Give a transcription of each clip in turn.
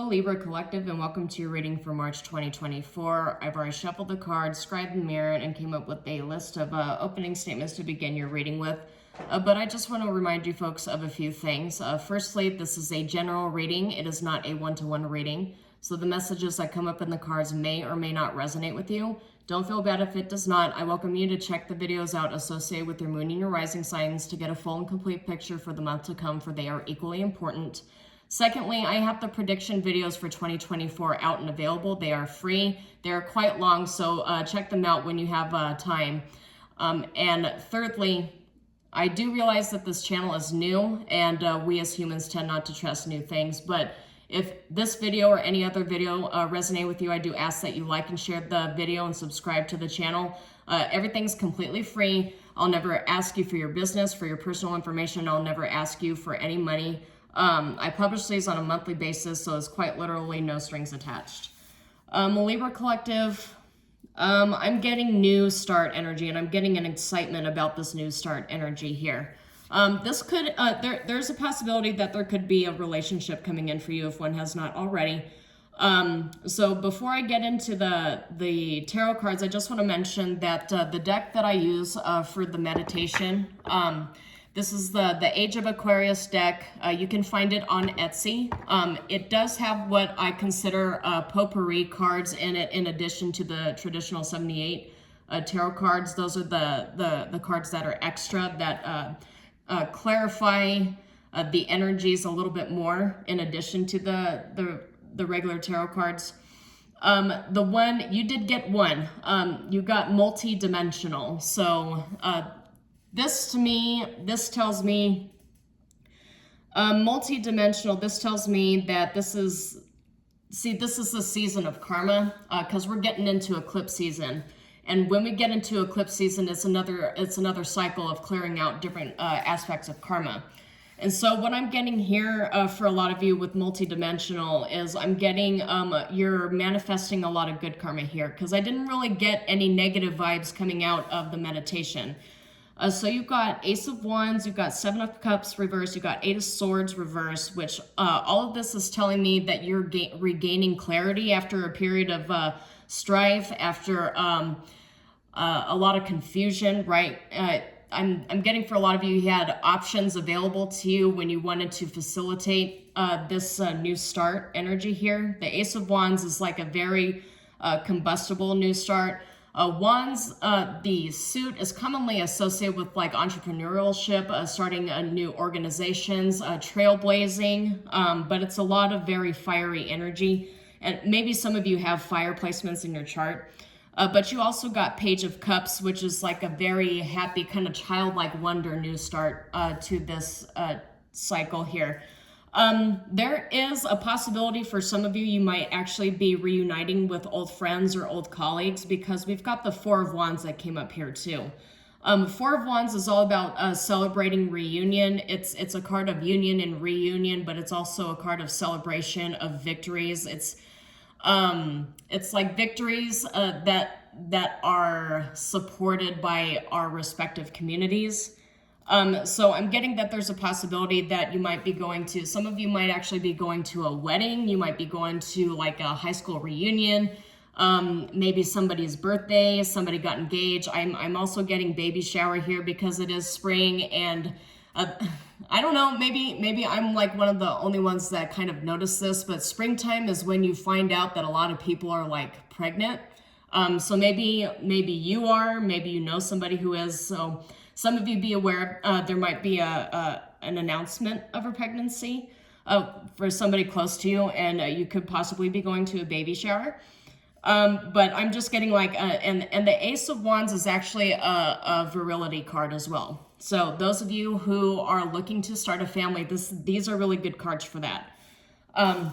Hello, Libra Collective, and welcome to your reading for March 2024. I've already shuffled the cards, scribed and mirrored, and came up with a list of opening statements to begin your reading with. But I just want to remind you folks of a few things. Firstly, this is a general reading. It is not a one-to-one reading. So the messages that come up in the cards may or may not resonate with you. Don't feel bad if it does not. I welcome you to check the videos out associated with your moon and your rising signs to get a full and complete picture for the month to come, for they are equally important. Secondly, I have the prediction videos for 2024 out and available. They are free. They're quite long, so check them out when you have time. And thirdly, I do realize that this channel is new, and we as humans tend not to trust new things. But if this video or any other video resonate with you, I do ask that you like and share the video and subscribe to the channel. Everything's completely free. I'll never ask you for your business, for your personal information. I'll never ask you for any money. I publish these on a monthly basis, so it's quite literally no strings attached. Libra Collective, I'm getting new start energy, and I'm getting an excitement about this new start energy here. This could, there's a possibility that there could be a relationship coming in for you if one has not already. So before I get into the tarot cards, I just want to mention that the deck that I use for the meditation, this is the Age of Aquarius deck. You can find it on Etsy. It does have what I consider potpourri cards in it, in addition to the traditional 78 tarot cards. Those are the cards that are extra, that clarify the energies a little bit more, in addition to the regular tarot cards. The one, you did get one. You got multi-dimensional. So this to me, this tells me, multi-dimensional, this tells me that this is, this is the season of karma, because we're getting into eclipse season. And when we get into eclipse season, it's another cycle of clearing out different aspects of karma. And so what I'm getting here for a lot of you with multi-dimensional is I'm getting, you're manifesting a lot of good karma here, because I didn't really get any negative vibes coming out of the meditation. So you've got Ace of Wands, you've got Seven of Cups reversed, you've got Eight of Swords reversed, which all of this is telling me that you're regaining clarity after a period of strife, after a lot of confusion, right? I'm getting for a lot of you, you had options available to you when you wanted to facilitate this new start energy here. The Ace of Wands is like a very combustible new start. Wands, the suit is commonly associated with like entrepreneurship, starting new organizations, trailblazing, but it's a lot of very fiery energy. And maybe some of you have fire placements in your chart. But you also got Page of Cups, which is like a very happy kind of childlike wonder new start to this cycle here. There is a possibility for some of you, you might actually be reuniting with old friends or old colleagues, because we've got the Four of Wands that came up here too. Four of Wands is all about celebrating reunion. It's a card of union and reunion, but it's also a card of celebration of victories. It's like victories that are supported by our respective communities. So I'm getting that there's a possibility that you might be going to, some of you might actually be going to a wedding. You might be going to like a high school reunion, maybe somebody's birthday, somebody got engaged. I'm also getting baby shower here because it is spring, and I don't know, maybe I'm like one of the only ones that kind of notice this, but springtime is when you find out that a lot of people are like pregnant. So maybe you are, maybe you know somebody who is. So some of you be aware there might be an announcement of a pregnancy for somebody close to you, and you could possibly be going to a baby shower. But I'm just getting like, and the Ace of Wands is actually a virility card as well. So those of you who are looking to start a family, these are really good cards for that. And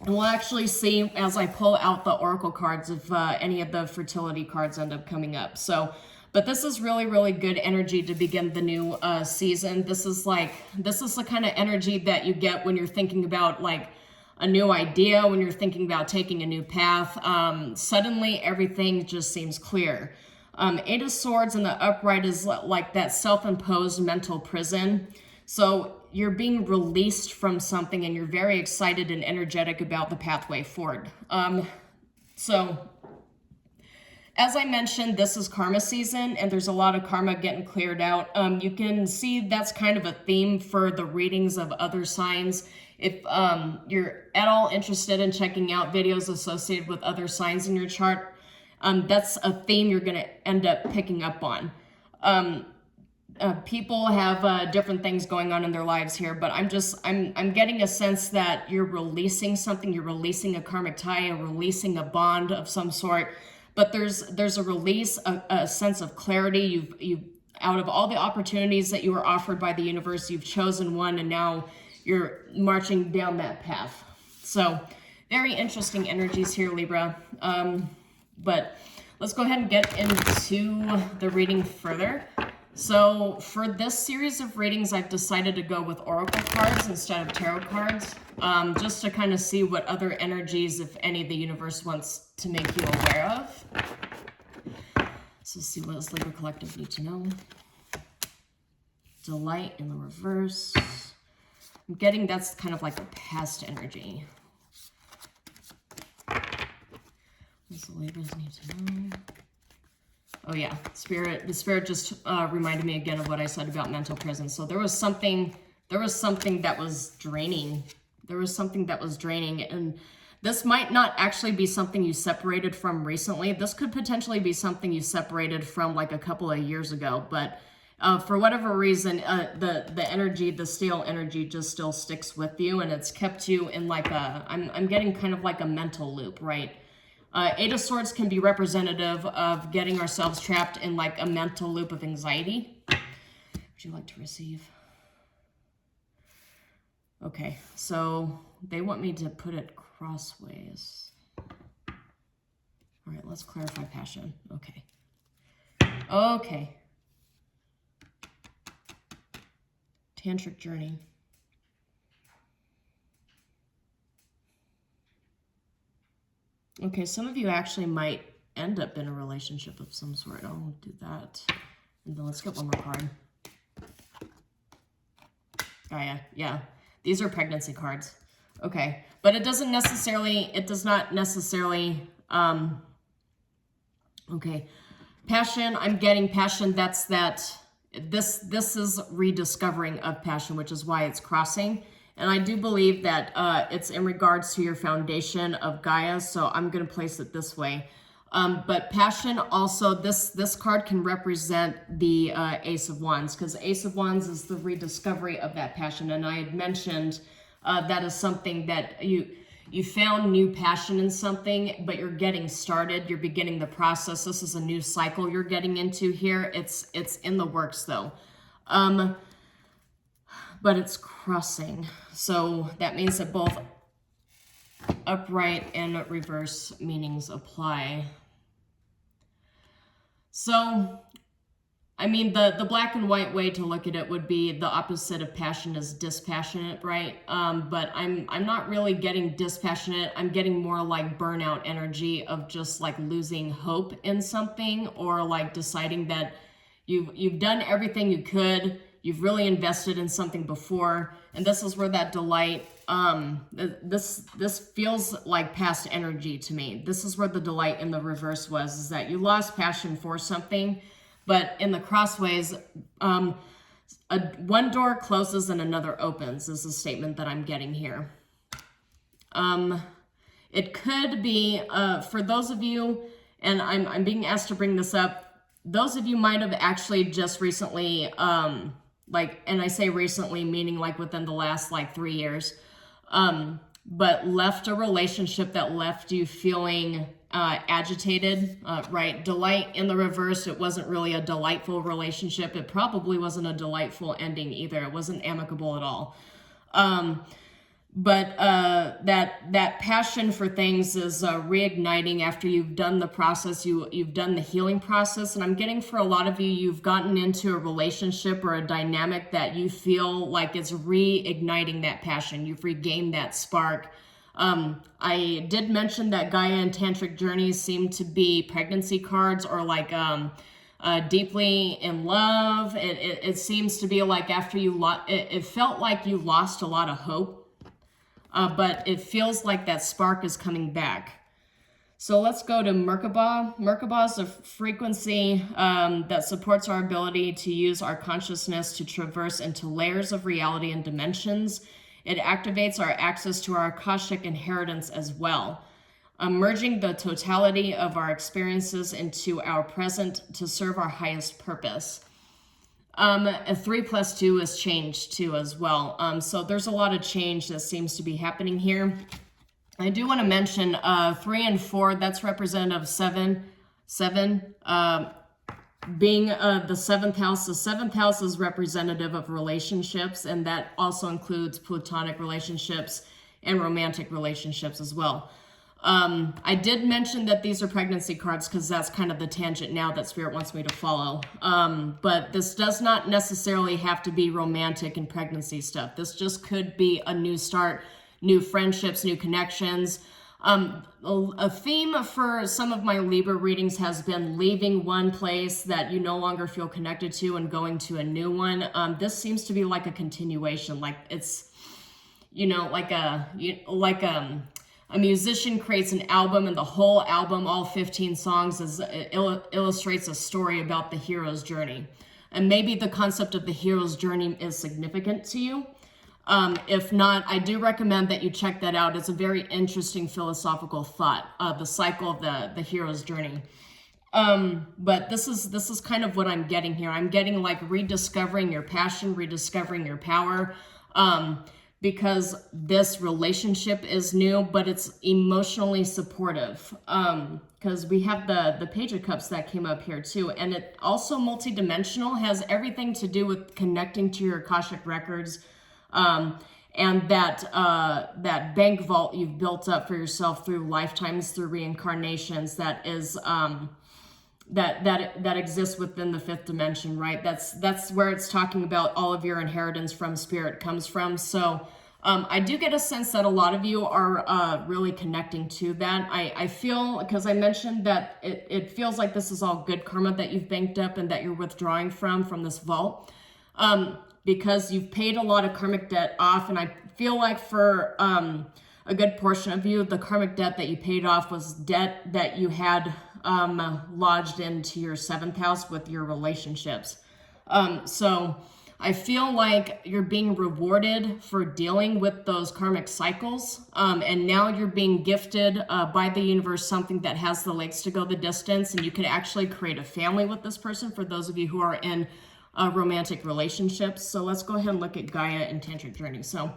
we'll actually see as I pull out the oracle cards if any of the fertility cards end up coming up. So, but this is really, really good energy to begin the new season. This is the kind of energy that you get when you're thinking about like a new idea, when you're thinking about taking a new path. Suddenly everything just seems clear. Eight of Swords in the upright is like that self-imposed mental prison. So you're being released from something and you're very excited and energetic about the pathway forward. So as I mentioned, this is karma season and there's a lot of karma getting cleared out. You can see that's kind of a theme for the readings of other signs. If you're at all interested in checking out videos associated with other signs in your chart, that's a theme you're going to end up picking up on. People have different things going on in their lives here, but I'm getting a sense that you're releasing something. You're releasing a karmic tie, you're releasing a bond of some sort. But there's a release, a sense of clarity. You've out of all the opportunities that you were offered by the universe, you've chosen one, and now you're marching down that path. So very interesting energies here, Libra. But let's go ahead and get into the reading further. So for this series of readings, I've decided to go with oracle cards instead of tarot cards, just to kind of see what other energies, if any, the universe wants to make you aware of. So let's see, what does Libra Collective need to know? Delight in the reverse. I'm getting that's kind of like a past energy. What does the Libras need to know? Oh yeah, the spirit just reminded me again of what I said about mental prison. So there was something that was draining. There was something that was draining, and this might not actually be something you separated from recently. This could potentially be something you separated from like a couple of years ago, but for whatever reason, the energy, the stale energy just still sticks with you, and it's kept you in like a, I'm getting kind of like a mental loop, right? Eight of Swords can be representative of getting ourselves trapped in like a mental loop of anxiety. Would you like to receive? Okay, so they want me to put it crossways. All right, let's clarify passion. Okay. Okay. Tantric journey. Okay, some of you actually might end up in a relationship of some sort. I'll do that. And then let's get one more card. Gaia, yeah. These are pregnancy cards. Okay, but it does not necessarily, okay. Passion, I'm getting passion, this is rediscovering of passion, which is why it's crossing. And I do believe that it's in regards to your foundation of Gaia, so I'm going to place it this way. But passion also, this card can represent the Ace of Wands, because Ace of Wands is the rediscovery of that passion. And I had mentioned that is something that you found new passion in something, but you're getting started. You're beginning the process. This is a new cycle you're getting into here. It's in the works though. But it's crossing. So that means that both upright and reverse meanings apply. So, I mean, the black and white way to look at it would be the opposite of passion is dispassionate, right? But I'm not really getting dispassionate. I'm getting more like burnout energy of just like losing hope in something, or like deciding that you've done everything you could. You've really invested in something before, and this is where that delight, this feels like past energy to me. This is where the delight in the reverse was, is that you lost passion for something, but in the crossways, one door closes and another opens is the statement that I'm getting here. It could be, for those of you, and I'm being asked to bring this up, those of you might have actually just recently, and I say recently, meaning like within the last like 3 years, but left a relationship that left you feeling agitated, right? Delight in the reverse, it wasn't really a delightful relationship. It probably wasn't a delightful ending either. It wasn't amicable at all. But that passion for things is reigniting after you've done the process, you've done the healing process. And I'm getting, for a lot of you, you've gotten into a relationship or a dynamic that you feel like it's reigniting that passion. You've regained that spark. I did mention that Gaia and Tantric journeys seem to be pregnancy cards, or like deeply in love. It seems to be like after you it felt like you lost a lot of hope, but it feels like that spark is coming back. So let's go to Merkaba. Merkaba is a frequency that supports our ability to use our consciousness to traverse into layers of reality and dimensions. It activates our access to our Akashic inheritance as well, merging the totality of our experiences into our present to serve our highest purpose. A 3 + 2 is change too as well. So there's a lot of change that seems to be happening here. I do want to mention 3 and 4, that's representative of 7 being the 7th house. The 7th house is representative of relationships, and that also includes platonic relationships and romantic relationships as well. I did mention that these are pregnancy cards because that's kind of the tangent now that Spirit wants me to follow. But this does not necessarily have to be romantic and pregnancy stuff. This just could be a new start, new friendships, new connections. A theme for some of my Libra readings has been leaving one place that you no longer feel connected to and going to a new one. This seems to be like a continuation, like it's, you know, like a musician creates an album, and the whole album, all 15 songs, illustrates a story about the hero's journey. And maybe the concept of the hero's journey is significant to you. If not, I do recommend that you check that out. It's a very interesting philosophical thought, the cycle of the hero's journey. But this is kind of what I'm getting here. I'm getting like rediscovering your passion, rediscovering your power, because this relationship is new, but it's emotionally supportive. Because we have the Page of Cups that came up here too, and it also multidimensional, has everything to do with connecting to your Akashic records. And that bank vault you've built up for yourself through lifetimes, through reincarnations, that is that exists within the 5th dimension, right? That's where it's talking about all of your inheritance from Spirit comes from. So I do get a sense that a lot of you are really connecting to that. I feel, because I mentioned that it feels like this is all good karma that you've banked up and that you're withdrawing from this vault. Because you've paid a lot of karmic debt off, and I feel like for a good portion of you, the karmic debt that you paid off was debt that you had lodged into your 7th house with your relationships. So I feel like you're being rewarded for dealing with those karmic cycles, and now you're being gifted by the universe something that has the legs to go the distance, and you could actually create a family with this person for those of you who are in romantic relationships. So let's go ahead and look at Gaia and Tantric Journey. So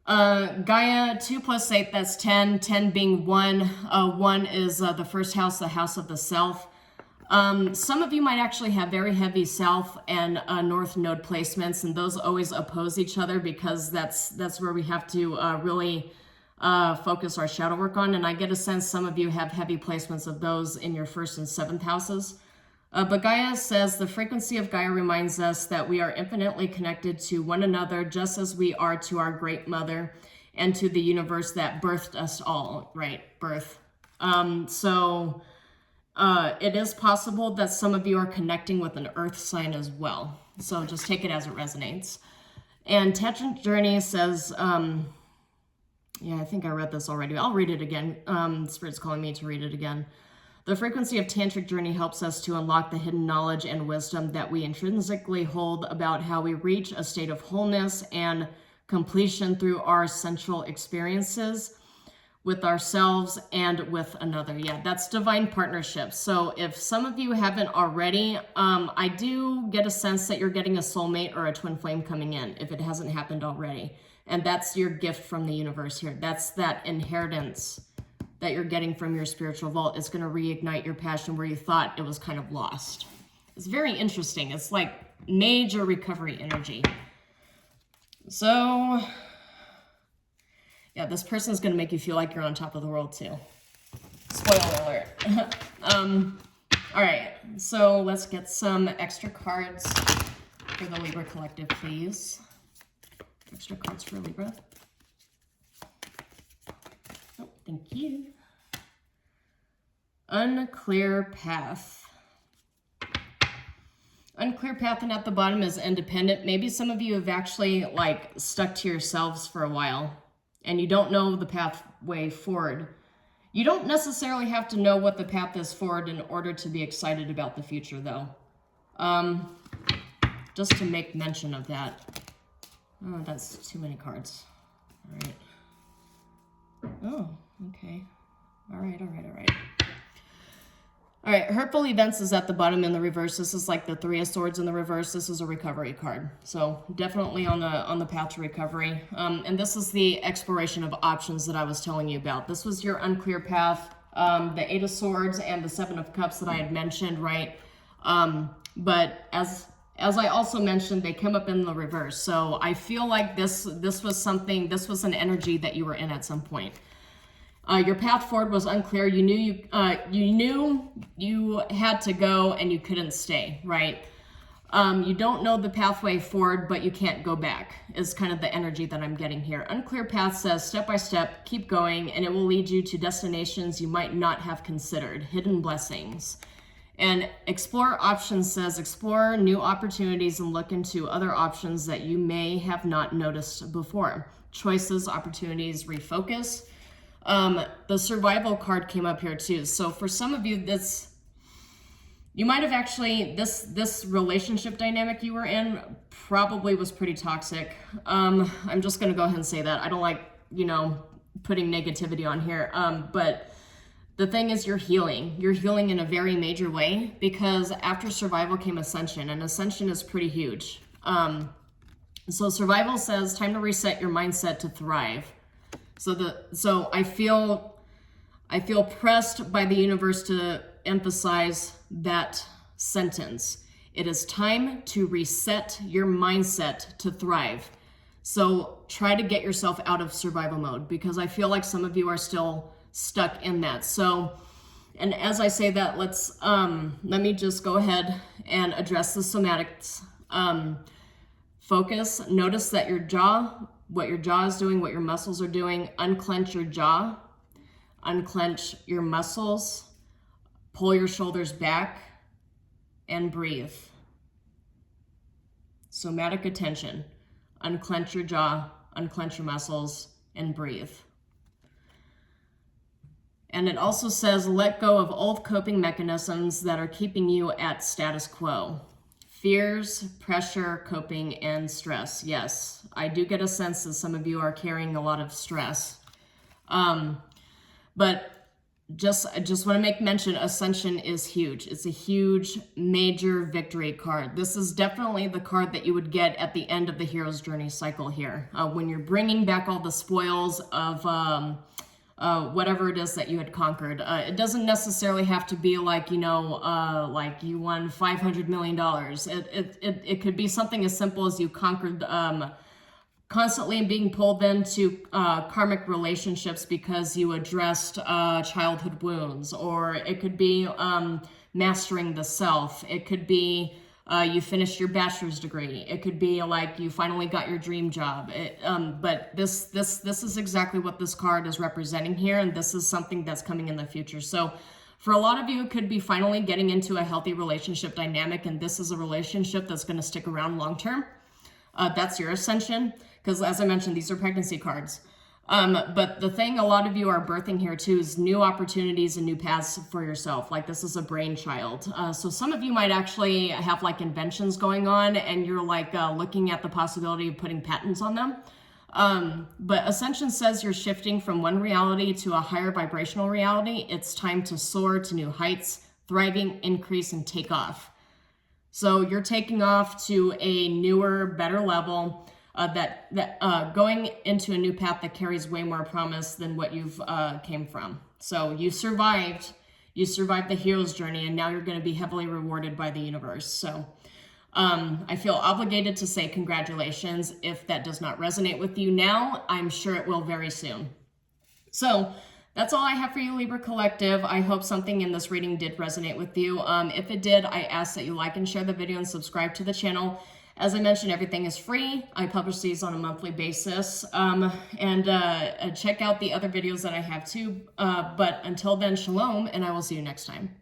Gaia, 2 + 8, that's 10. 10 being 1. 1 is the first house, the house of the self. Some of you might actually have very heavy south and north node placements, and those always oppose each other because that's where we have to really focus our shadow work on. And I get a sense some of you have heavy placements of those in your 1st and 7th houses. But Gaia says the frequency of Gaia reminds us that we are infinitely connected to one another, just as we are to our great mother and to the universe that birthed us all, right? Birth. So it is possible that some of you are connecting with an earth sign as well. So just take it as it resonates. And Tantric Journey says, yeah, I think I read this already. I'll read it again. Spirit's calling me to read it again. The frequency of Tantric Journey helps us to unlock the hidden knowledge and wisdom that we intrinsically hold about how we reach a state of wholeness and completion through our central experiences with ourselves and with another. Yeah, that's divine partnership. So if some of you haven't already, I do get a sense that you're getting a soulmate or a twin flame coming in if it hasn't happened already. And that's your gift from the universe here. That's that inheritance that you're getting from your spiritual vault. It's going to reignite your passion where you thought it was kind of lost. It's very interesting. It's like major recovery energy. So yeah, this person's going to make you feel like you're on top of the world too. Spoiler alert. All right, so let's get some extra cards for the Libra Collective, please. Extra cards for Libra. Oh, thank you. Unclear path. Unclear path, and at the bottom is independent. Maybe some of you have actually like stuck to yourselves for a while and you don't know the pathway forward. You don't necessarily have to know what the path is forward in order to be excited about the future, though. Just to make mention of that. Oh, that's too many cards. All right. Oh, okay. All right. All right, hurtful events is at the bottom in the reverse. This is like the Three of Swords in the reverse. This is a recovery card. So definitely on the path to recovery. And this is the exploration of options that I was telling you about. This was your unclear path, the Eight of Swords and the Seven of Cups that I had mentioned, right? But as I also mentioned, they come up in the reverse. So I feel like this was an energy that you were in at some point. Your path forward was unclear. You knew you had to go and you couldn't stay, right? You don't know the pathway forward, but you can't go back, is kind of the energy that I'm getting here. Unclear path says step by step, keep going, and it will lead you to destinations you might not have considered, hidden blessings. And explore options says explore new opportunities and look into other options that you may have not noticed before. Choices, opportunities, refocus. The survival card came up here too. So for some of you, you might have actually, this relationship dynamic you were in probably was pretty toxic. I'm just going to go ahead and say that. I don't like, putting negativity on here. But the thing is you're healing. You're healing in a very major way because after survival came ascension, and ascension is pretty huge. So survival says time to reset your mindset to thrive. So I feel pressed by the universe to emphasize that sentence. It is time to reset your mindset to thrive. So try to get yourself out of survival mode because I feel like some of you are still stuck in that. So, and as I say that, let me just go ahead and address the somatics. Focus, notice that what your jaw is doing, what your muscles are doing. Unclench your jaw, unclench your muscles, pull your shoulders back, and breathe. Somatic attention. Unclench your jaw, unclench your muscles, and breathe. And it also says let go of old coping mechanisms that are keeping you at status quo. Fears, pressure, coping, and stress. Yes, I do get a sense that some of you are carrying a lot of stress. But I just want to make mention, Ascension is huge. It's a huge, major victory card. This is definitely the card that you would get at the end of the hero's journey cycle here. When you're bringing back all the spoils of whatever it is that you had conquered. It doesn't necessarily have to be like, like you won $500 million. It could be something as simple as you conquered constantly being pulled into karmic relationships because you addressed childhood wounds, or it could be mastering the self. It could be you finished your bachelor's degree. It could be like you finally got your dream job. But this is exactly what this card is representing here, and this is something that's coming in the future. So for a lot of you, it could be finally getting into a healthy relationship dynamic, and this is a relationship that's going to stick around long term. That's your ascension, because as I mentioned, these are pregnancy cards. But the thing a lot of you are birthing here too is new opportunities and new paths for yourself. Like this is a brainchild. So some of you might actually have like inventions going on and you're like looking at the possibility of putting patents on them. But Ascension says you're shifting from one reality to a higher vibrational reality. It's time to soar to new heights, thriving, increase, and take off. So you're taking off to a newer, better level. Going into a new path that carries way more promise than what you've came from. So you survived the hero's journey, and now you're going to be heavily rewarded by the universe. So I feel obligated to say congratulations. If that does not resonate with you now, I'm sure it will very soon. So that's all I have for you, Libra Collective. I hope something in this reading did resonate with you. If it did, I ask that you like and share the video and subscribe to the channel. As I mentioned, everything is free. I publish these on a monthly basis. And check out the other videos that I have too. But until then, shalom, and I will see you next time.